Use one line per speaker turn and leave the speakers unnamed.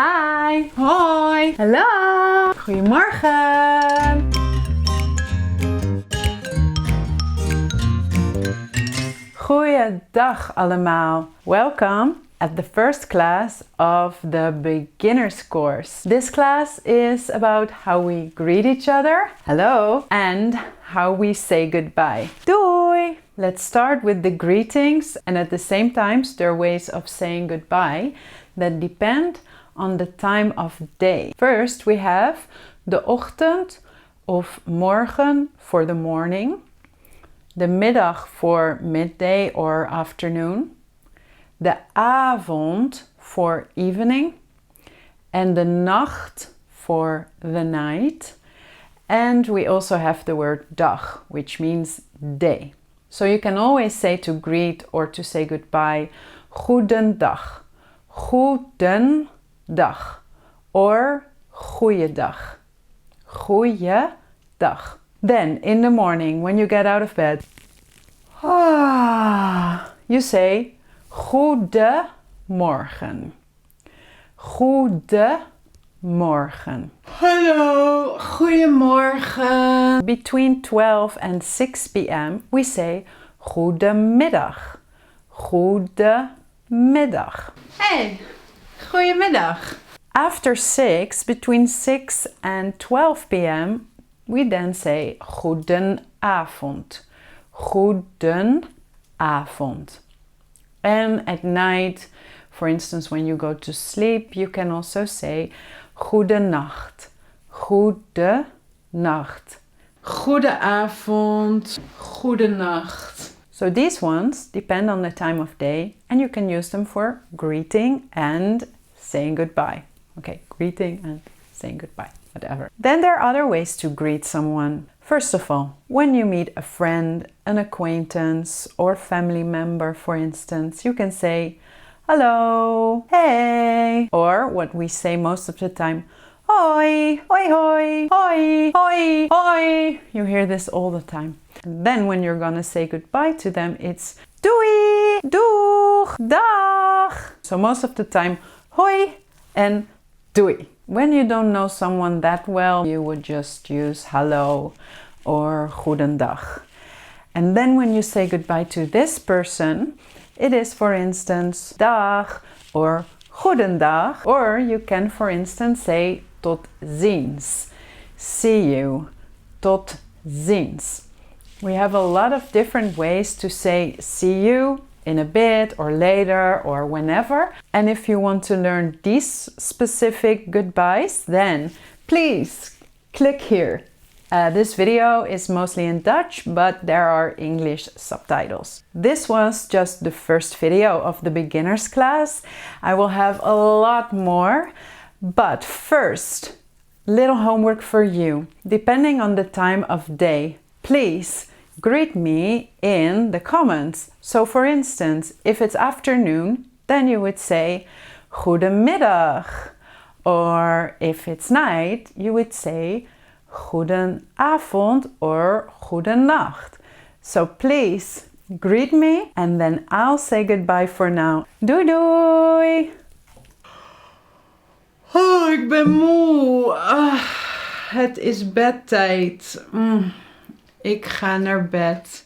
Hi.
Hoi.
Hallo. Goedemorgen. Goeiedag allemaal. Welcome at the first class of the beginners course. This class is about how we greet each other, hello, and how we say goodbye. Doei! Let's start with the greetings, and at the same time there are ways of saying goodbye that depend on the time of day. First we have de ochtend of morgen for the morning, de middag for midday or afternoon, de avond for evening, and the nacht for the night. And we also have the word dag, which means day. So you can always say to greet or to say goodbye, goedendag, goedendag, or goeiedag, goeiedag. Then in the morning when you get out of bed, you say goedemorgen. Goedemorgen.
Hallo, goedemorgen.
Between 12 and 6 p.m. we say goedemiddag. Goedemiddag.
Hey, goedemiddag.
After 6, between 6 and 12 p.m. we then say goedenavond. Goedenavond. And at night, for instance, when you go to sleep, you can also say goedenacht. Goedenacht.
Goedenavond, goedenacht.
So these ones depend on the time of day and you can use them for greeting and saying goodbye. Okay, greeting and saying goodbye, whatever. Then there are other ways to greet someone. First of all, when you meet a friend, an acquaintance or family member, for instance, you can say hello, hey, or what we say most of the time, hoi, hoi, hoi, hoi, hoi, hoi. You hear this all the time. And then when you're gonna say goodbye to them, it's doei, doeg, dag. So most of the time, hoi and doei. When you don't know someone that well, you would just use hello or goedendag. And then when you say goodbye to this person, it is, for instance, dag or goedendag. Or you can, for instance, say tot ziens. See you. Tot ziens. We have a lot of different ways to say see you in a bit or later or whenever. And if you want to learn these specific goodbyes, then please click here. This video is mostly in Dutch, but there are English subtitles. This was just the first video of the beginners class. I will have a lot more, but first, little homework for you. Depending on the time of day, please greet me in the comments. So for instance, if it's afternoon, then you would say goedemiddag. Or if it's night, you would say goedenavond or goedenacht. So please greet me and then I'll say goodbye for now. Doei doei!
Oh, ik ben moe. Het is bedtijd. Ik ga naar bed.